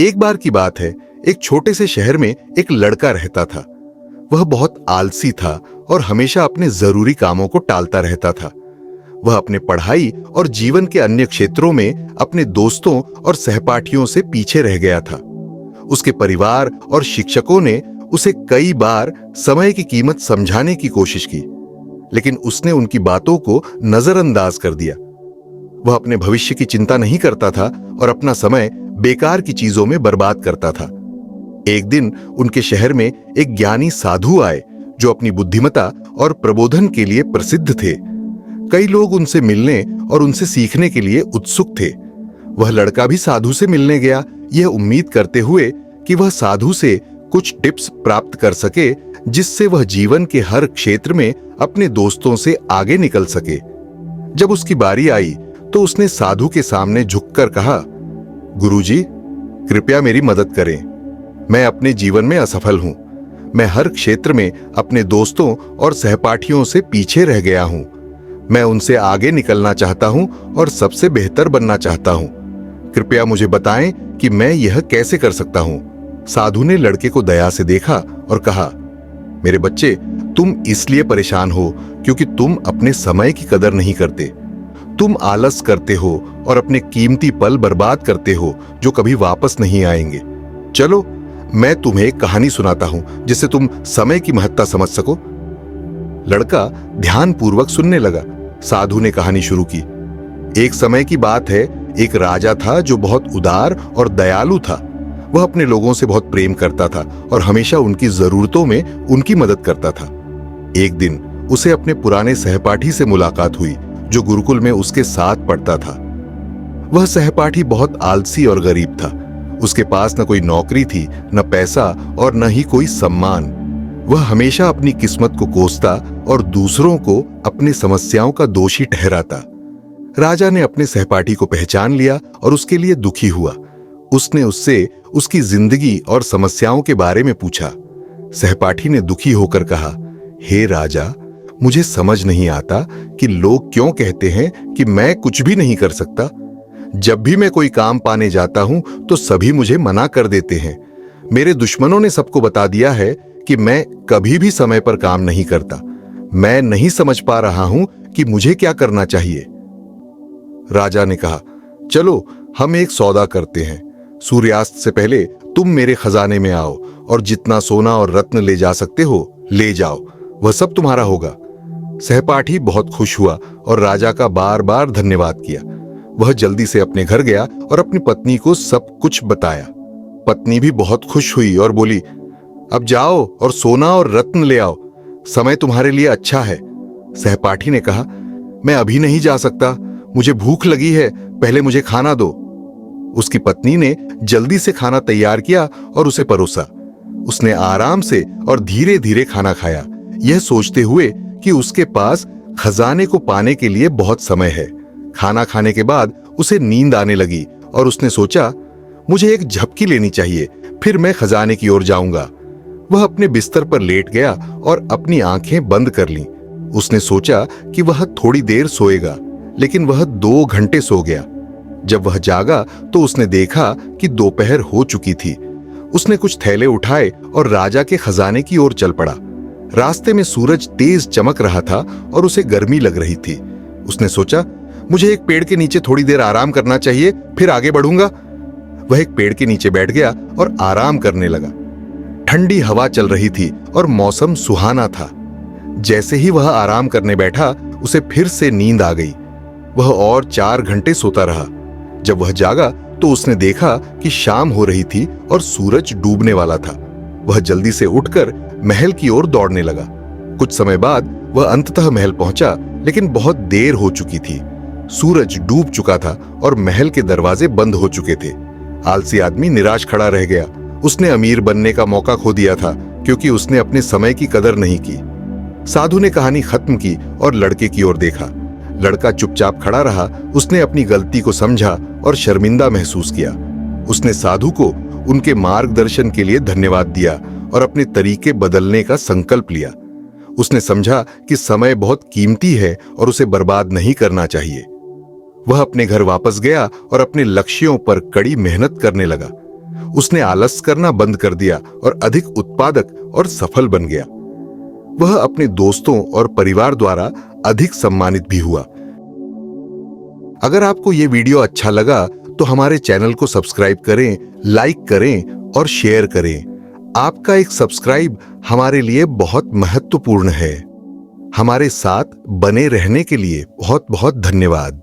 एक बार की बात है, एक छोटे से शहर में एक लड़का रहता था। वह बहुत आलसी था और हमेशा अपने जरूरी कामों को टालता रहता था। वह अपने पढ़ाई और जीवन के अन्य क्षेत्रों में अपने दोस्तों और सहपाठियों से पीछे रह गया था। उसके परिवार और शिक्षकों ने उसे कई बार समय की कीमत समझाने की कोशिश की, लेकिन उसने उनकी बातों को नजरअंदाज कर दिया। वह अपने भविष्य की चिंता नहीं करता था और अपना समय बेकार की चीजों में बर्बाद करता था। एक दिन उनके शहर में एक ज्ञानी साधु आए जो अपनी बुद्धिमत्ता और प्रबोधन के लिए प्रसिद्ध थे। कई लोग उनसे मिलने और उनसे सीखने के लिए उत्सुक थे। वह लड़का भी साधु से मिलने गया, यह उम्मीद करते हुए कि वह साधु से कुछ टिप्स प्राप्त कर सके जिससे वह जीवन के हर क्षेत्र में अपने दोस्तों से आगे निकल सके। जब उसकी बारी आई तो उसने साधु के सामने झुककर कहा, गुरुजी, कृपया मेरी मदद करें। मैं अपने जीवन में असफल हूं। मैं हर क्षेत्र में अपने दोस्तों और सहपाठियों से पीछे रह गया हूं। मैं उनसे आगे निकलना चाहता हूं और सबसे बेहतर बनना चाहता हूं। कृपया मुझे बताएं कि मैं यह कैसे कर सकता हूं। साधु ने लड़के को दया से देखा और कहा, मेरे बच्चे, तुम इसलिए परेशान हो क्योंकि तुम अपने समय की कदर नहीं करते। तुम आलस करते हो और अपने कीमती पल बर्बाद करते हो जो कभी वापस नहीं आएंगे। चलो, मैं तुम्हें एक कहानी सुनाता हूं जिससे तुम समय की महत्ता समझ सको। लड़का ध्यानपूर्वक सुनने लगा। साधु ने कहानी शुरू की। एक समय की बात है, एक राजा था जो बहुत उदार और दयालु था। वह अपने लोगों से बहुत प्रेम करता था और हमेशा उनकी जरूरतों में उनकी मदद करता था। एक दिन उसे अपने पुराने सहपाठी से मुलाकात हुई जो गुरुकुल में उसके साथ पढ़ता था। वह सहपाठी बहुत आलसी और गरीब था। उसके पास न कोई नौकरी थी, न पैसा और न ही कोई सम्मान। वह हमेशा अपनी किस्मत को कोसता और दूसरों को अपनी समस्याओं का दोषी ठहराता। राजा ने अपने सहपाठी को पहचान लिया और उसके लिए दुखी हुआ। उसने उससे उसकी जिंदगी और समस्याओं के बारे में पूछा। सहपाठी ने दुखी होकर कहा, हे राजा, मुझे समझ नहीं आता कि लोग क्यों कहते हैं कि मैं कुछ भी नहीं कर सकता। जब भी मैं कोई काम पाने जाता हूं तो सभी मुझे मना कर देते हैं। मेरे दुश्मनों ने सबको बता दिया है कि मैं कभी भी समय पर काम नहीं करता। मैं नहीं समझ पा रहा हूं कि मुझे क्या करना चाहिए। राजा ने कहा, चलो हम एक सौदा करते हैं। सूर्यास्त से पहले तुम मेरे खजाने में आओ और जितना सोना और रत्न ले जा सकते हो ले जाओ, वह सब तुम्हारा होगा। सहपाठी बहुत खुश हुआ और राजा का बार बार धन्यवाद किया। वह जल्दी से अपने घर गया और अपनी पत्नी को सब कुछ बताया। पत्नी भी बहुत खुश हुई और बोली, अब जाओ और सोना और रत्न ले आओ, समय तुम्हारे लिए अच्छा है। सहपाठी ने कहा, मैं अभी नहीं जा सकता, मुझे भूख लगी है, पहले मुझे खाना दो। उसकी पत्नी ने जल्दी से खाना तैयार किया और उसे परोसा। उसने आराम से और धीरे धीरे खाना खाया, यह सोचते हुए कि उसके पास खजाने को पाने के लिए बहुत समय है। खाना खाने के बाद उसे नींद आने लगी और उसने सोचा, मुझे एक झपकी लेनी चाहिए, फिर मैं खजाने की ओर जाऊंगा। वह अपने बिस्तर पर लेट गया और अपनी आंखें बंद कर लीं। उसने सोचा कि वह थोड़ी देर सोएगा, लेकिन वह 2 घंटे सो गया। जब वह जागा तो उसने देखा कि दोपहर हो चुकी थी। उसने कुछ थैले उठाए और राजा के खजाने की ओर चल पड़ा। रास्ते में सूरज तेज चमक रहा था और उसे गर्मी लग रही थी। उसने सोचा, मुझे एक पेड़ के नीचे थोड़ी देर आराम करना चाहिए, फिर आगे बढ़ूंगा। वह एक पेड़ के नीचे बैठ गया और आराम करने लगा। ठंडी हवा चल रही थी और मौसम सुहाना था। जैसे ही वह आराम करने बैठा, उसे फिर से नींद आ गई। वह और 4 घंटे सोता रहा। जब वह जागा तो उसने देखा कि शाम हो रही थी और सूरज डूबने वाला था। वह जल्दी से उठकर महल की ओर दौड़ने लगा। कुछ समय बाद वह अंततः महल पहुंचा, लेकिन बहुत देर हो चुकी थी। सूरज डूब चुका था और महल के दरवाजे बंद हो चुके थे। आलसी आदमी निराश खड़ा रह गया। उसने अमीर बनने का मौका खो दिया था क्योंकि उसने अपने समय की कदर नहीं की। साधु ने कहानी खत्म की और लड़के की ओर देखा। लड़का चुपचाप खड़ा रहा। उसने अपनी गलती को समझा और शर्मिंदा महसूस किया। उसने साधु को उनके मार्गदर्शन के लिए धन्यवाद दिया और अपने तरीके बदलने का संकल्प लिया। उसने समझा कि समय बहुत कीमती है और उसे बर्बाद नहीं करना चाहिए। वह अपने घर वापस गया और अपने लक्ष्यों पर कड़ी मेहनत करने लगा। उसने आलस करना बंद कर दिया और अधिक उत्पादक और सफल बन गया। वह अपने दोस्तों और परिवार द्वारा अधिक सम्मानित भी हुआ। अगर आपको यह वीडियो अच्छा लगा तो हमारे चैनल को सब्सक्राइब करें, लाइक करें और शेयर करें। आपका एक सब्सक्राइब हमारे लिए बहुत महत्वपूर्ण है। हमारे साथ बने रहने के लिए बहुत बहुत धन्यवाद।